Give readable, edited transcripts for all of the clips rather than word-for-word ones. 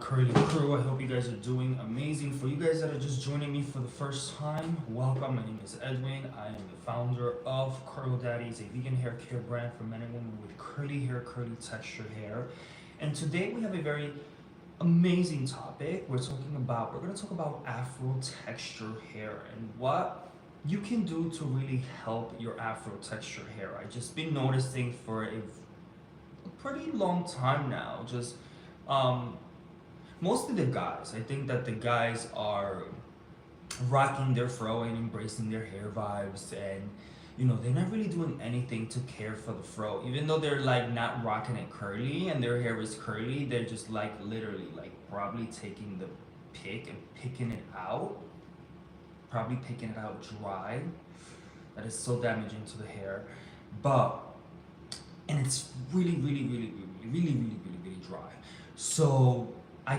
curly crew. I hope you guys are doing amazing. For you guys that are just joining me for the first time, welcome. My name is Edwin. I am the founder of Curl Daddies, a vegan hair care brand for men and women with curly hair, curly textured hair. And today we have a very amazing topic. We're going to talk about Afro texture hair and what you can do to really help your Afro texture hair. I just been noticing for a pretty long time now, just um, mostly the guys. I think that the guys are rocking their fro and embracing their hair vibes, and they're not really doing anything to care for the fro. Even though they're like not rocking it curly and their hair is curly, they're just like literally like probably taking the pick and picking it out, probably picking it out dry. That is so damaging to the hair, but and it's really, really, really, really, really, really, really, really dry. So I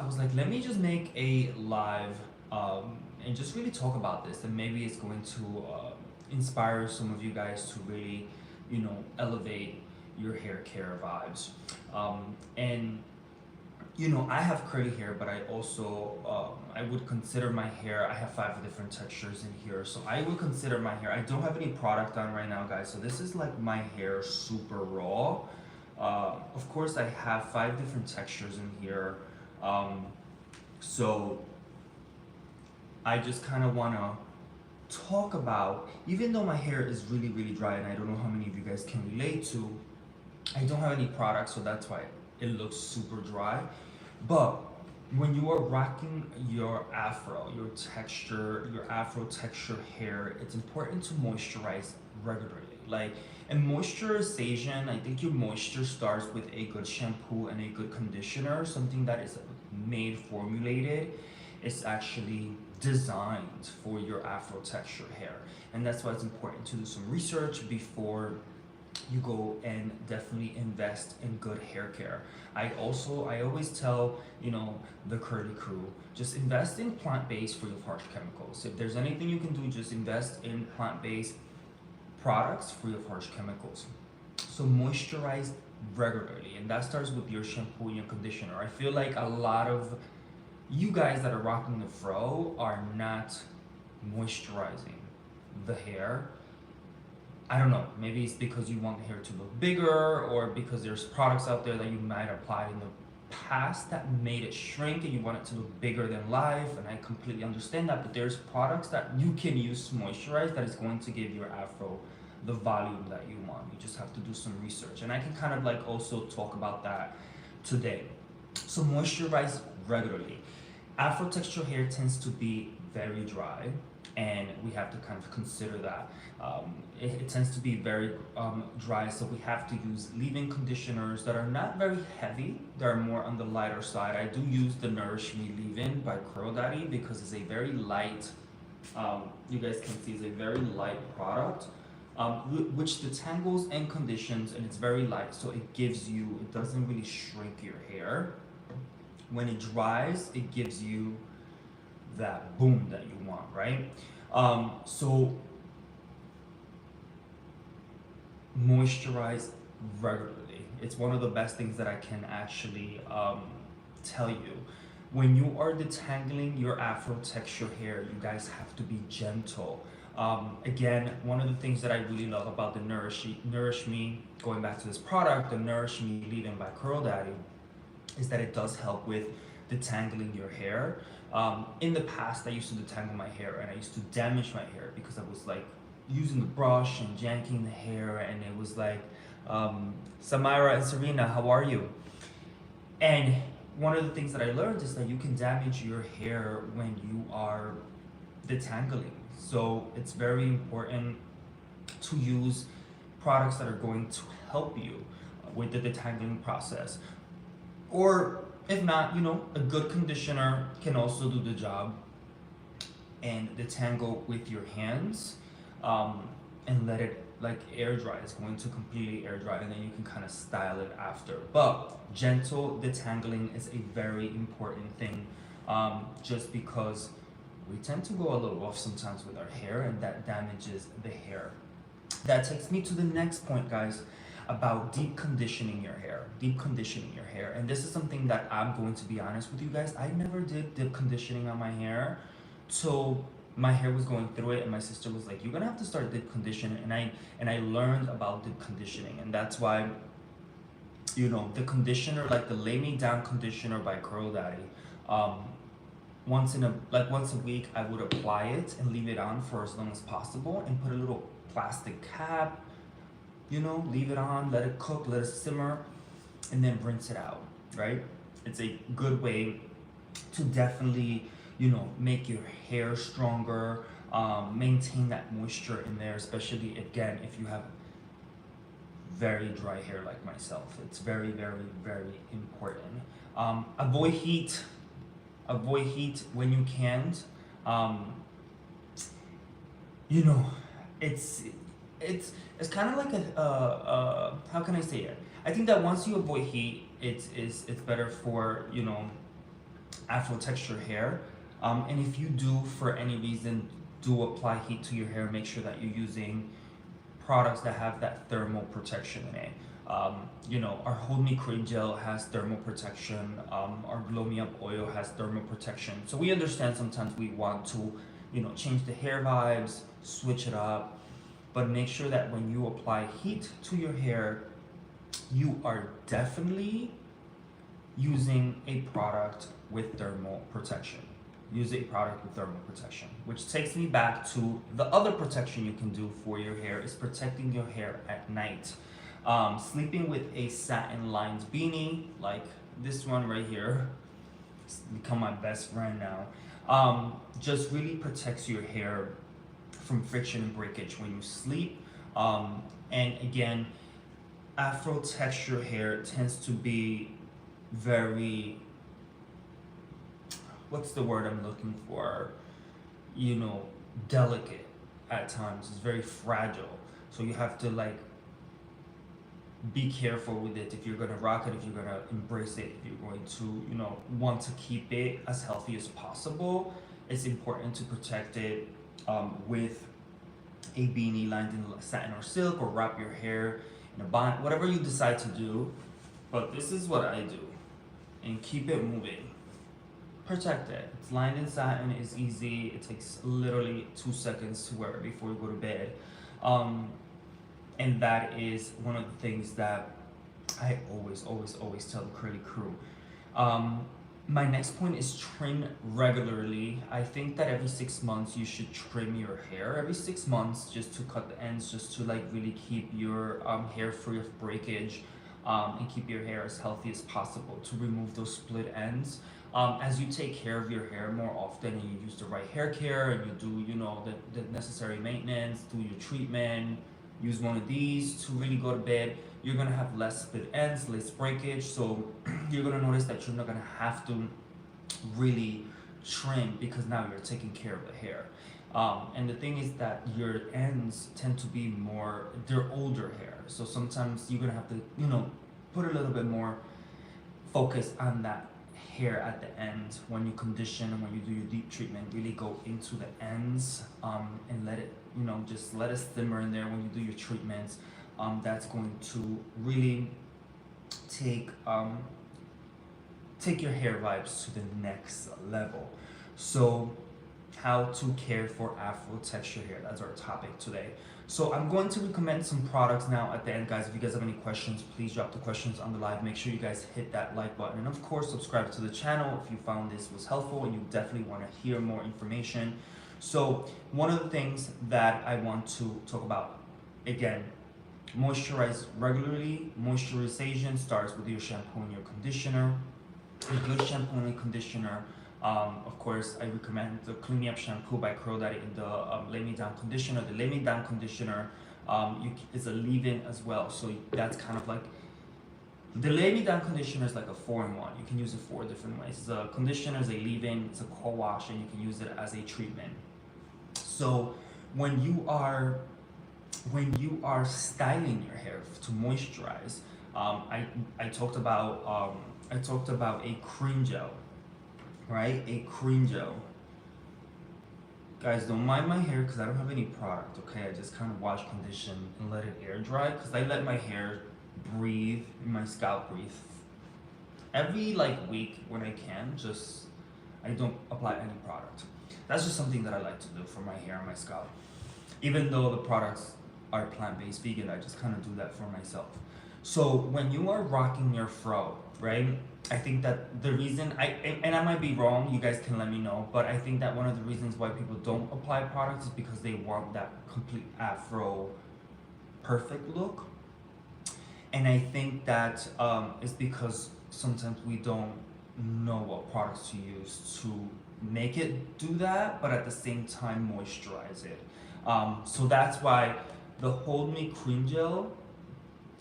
was like, let me just make a live and just really talk about this, and maybe it's going to inspire some of you guys to really, elevate your hair care vibes. And I have curly hair, but I also I would consider my hair. I have 5 different textures in here, so I would consider my hair. I don't have any product on right now, guys. So this is like my hair super raw. Of course, I have 5 different textures in here. So I just kind of want to talk about, even though my hair is really, really dry, and I don't know how many of you guys can relate to, I don't have any products, so that's why it looks super dry. But when you are rocking your Afro texture hair, it's important to moisturize regularly. And moisturization, I think your moisture starts with a good shampoo and a good conditioner, something that is made formulated. It's actually designed for your Afro texture hair. And that's why it's important to do some research before you go and definitely invest in good hair care. I always tell, the curly crew, just invest in plant-based free of harsh chemicals. If there's anything you can do, just invest in plant-based products free of harsh chemicals. So moisturize regularly, and that starts with your shampoo and your conditioner. I feel like a lot of you guys that are rocking the fro are not moisturizing the hair. I don't know, maybe it's because you want the hair to look bigger, or because there's products out there that you might apply in the past that made it shrink and you want it to look bigger than life, and I completely understand that. But there's products that you can use to moisturize that is going to give your Afro the volume that you want. You just have to do some research, and I can kind of like also talk about that today. So moisturize regularly. Afro texture hair tends to be very dry, and we have to kind of consider that. It tends to be very dry, so we have to use leave-in conditioners that are not very heavy. They're more on the lighter side. I do use the Nourish Me Leave-In by Curl Daddy because it's a very light, you guys can see it's a very light product, which detangles and conditions, and it's very light, so it doesn't really shrink your hair. When it dries, it gives you that boom that you want, right? So moisturize regularly. It's one of the best things that I can actually tell you. When you are detangling your Afro texture hair, you guys have to be gentle. Again, one of the things that I really love about the Nourish Me, going back to this product, the Nourish Me Leave-In by Curl Daddy, is that it does help with detangling your hair. In the past, I used to detangle my hair, and I used to damage my hair because I was like using the brush and janking the hair, and it was like, Samira and Serena, how are you? And one of the things that I learned is that you can damage your hair when you are detangling. So it's very important to use products that are going to help you with the detangling process. Or if not, a good conditioner can also do the job and detangle with your hands, and let it like air dry. It's going to completely air dry, and then you can kind of style it after. But gentle detangling is a very important thing, just because we tend to go a little rough sometimes with our hair, and that damages the hair. That takes me to the next point, guys. about deep conditioning your hair. Deep conditioning your hair. And this is something that I'm going to be honest with you guys. I never did deep conditioning on my hair. So my hair was going through it and my sister was like, you're gonna have to start deep conditioning, and I learned about deep conditioning, and that's why, you know, the conditioner, like the Lay Me Down conditioner by Curl Daddy, um, once a week I would apply it and leave it on for as long as possible and put a little plastic cap, you know, leave it on, let it cook, let it simmer, and then rinse it out, right? It's a good way to definitely, you know, make your hair stronger, maintain that moisture in there, especially again if you have very dry hair like myself. It's very, very, very important. Avoid heat. Avoid heat when you can't. Um, you know, it's it's kind of like how can I say it? I think that once you avoid heat, it's better for, you know, Afro texture hair. And if you do for any reason do apply heat to your hair, make sure that you're using products that have that thermal protection in it. You know, our Hold Me Cream Gel has thermal protection. Our Glow Me Up oil has thermal protection. So we understand sometimes we want to, you know, change the hair vibes, switch it up, but make sure that when you apply heat to your hair, you are definitely using a product with thermal protection. Use a product with thermal protection, which takes me back to the other protection you can do for your hair is protecting your hair at night. Sleeping with a satin lined beanie like this one right here, it's become my best friend now. Just really protects your hair from friction and breakage when you sleep. And again, Afro texture hair tends to be very, what's the word I'm looking for? You know, delicate at times. It's very fragile. So you have to like be careful with it if you're gonna rock it, if you're gonna embrace it, if you're going to, you know, want to keep it as healthy as possible. It's important to protect it with a beanie lined in satin or silk, or wrap your hair in a bonnet, whatever you decide to do. But this is what I do, and keep it moving. Protect it. It's lined in satin, it's easy, it takes literally 2 seconds to wear it before you go to bed. And that is one of the things that I always tell the curly crew. My next point is trim regularly. I think that every 6 months you should trim your hair. Every 6 months, just to cut the ends, just to like really keep your hair free of breakage, and keep your hair as healthy as possible, to remove those split ends. As you take care of your hair more often and you use the right hair care and you do, you know, the necessary maintenance, do your treatment, use one of these to really go to bed, you're gonna have less split ends, less breakage. So you're gonna notice that you're not gonna have to really trim because now you're taking care of the hair. And the thing is that your ends tend to be more, they're older hair. So sometimes you're gonna have to, you know, put a little bit more focus on that hair at the end when you condition and when you do your deep treatment. Really go into the ends, and let it, you know, just let it simmer in there when you do your treatments. That's going to really take take your hair vibes to the next level. So how to care for Afro texture hair, that's our topic today. So I'm going to recommend some products now at the end, guys. If you guys have any questions, please drop the questions on the live. Make sure you guys hit that like button, and of course subscribe to the channel if you found this was helpful and you definitely want to hear more information. So one of the things that I want to talk about, again, moisturize regularly. Moisturization starts with your shampoo and your conditioner. A good shampoo and conditioner. Of course, I recommend the Clean Me Up shampoo by Curl Daddy and the Lay Me Down conditioner. The Lay Me Down conditioner is a leave-in as well, so that's kind of like, the Lay Me Down conditioner is like a 4-in-1. You can use it 4 different ways. The conditioner is a leave-in, it's a co-wash, and you can use it as a treatment. So when you are styling your hair to moisturize, I talked about a cream gel, right? A cream gel. Guys, don't mind my hair because I don't have any product, okay? I just kind of wash, condition, and let it air dry because I let my hair breathe in my scalp, breathe every like week when I can. Just I don't apply any product. That's just something that I like to do for my hair and my scalp. Even though the products are plant-based vegan, I just kind of do that for myself. So when you are rocking your fro, right? I think that the reason and I might be wrong, you guys can let me know, but I think that one of the reasons why people don't apply products is because they want that complete afro perfect look. And I think that is because sometimes we don't know what products to use to make it do that, but at the same time moisturize it. So that's why the Hold Me Cream Gel,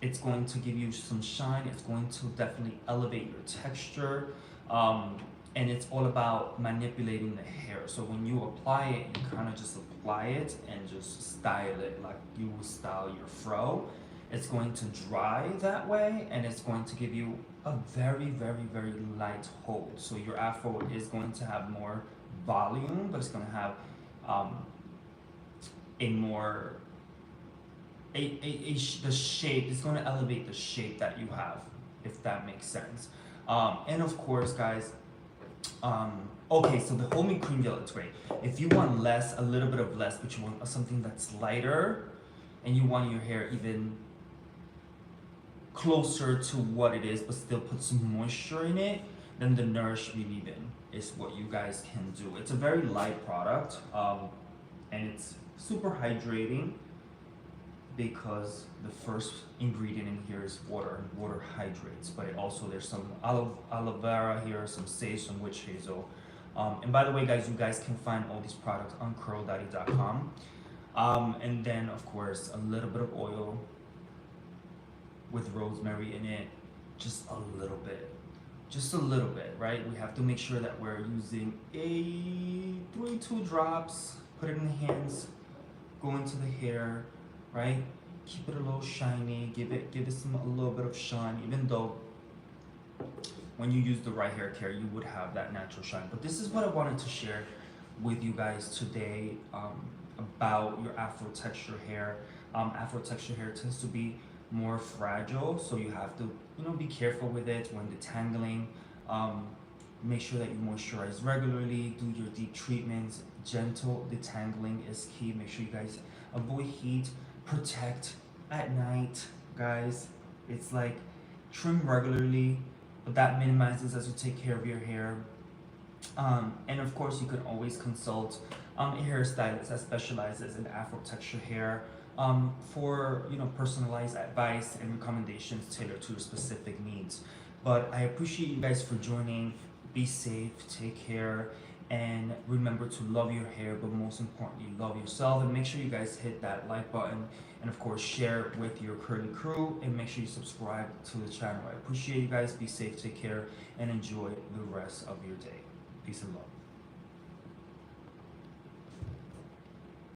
it's going to give you some shine. It's going to definitely elevate your texture. And it's all about manipulating the hair. So when you apply it, you kind of just apply it and just style it like you would style your fro. It's going to dry that way, and it's going to give you a very, very, very light hold. So your afro is going to have more volume, but it's going to have um, a more the shape. It's going to elevate the shape that you have, if that makes sense. And of course, guys, okay, so the Hold Me Cream Gel is great. If you want less, a little bit of less, but you want something that's lighter, and you want your hair even closer to what it is, but still put some moisture in it, then the Nourish Me Leave-In is what you guys can do. It's a very light product, and it's super hydrating because the first ingredient in here is water, and water hydrates. But it also, there's some aloe vera here, some sage, some witch hazel. And by the way, guys, you guys can find all these products on curldaddy.com. And then, of course, a little bit of oil with rosemary in it, just a little bit. Just a little bit, right? We have to make sure that we're using two drops, put it in the hands, go into the hair, right? Keep it a little shiny, give it a little bit of shine, even though when you use the right hair care, you would have that natural shine. But this is what I wanted to share with you guys today, about your Afro texture hair. Afro texture hair tends to be more fragile, so you have to be careful with it when detangling. Make sure that you moisturize regularly, do your deep treatments. Gentle detangling is key. Make sure you guys avoid heat, protect at night, guys. It's like trim regularly, but that minimizes as you take care of your hair. And of course, you can always consult a hairstylist that specializes in Afro texture hair, for personalized advice and recommendations tailored to your specific needs. But I appreciate you guys for joining. Be safe, take care, and remember to love your hair, but most importantly, love yourself. And make sure you guys hit that like button, and of course, share with your curly crew, and make sure you subscribe to the channel. I appreciate you guys. Be safe, take care, and enjoy the rest of your day. Peace and love.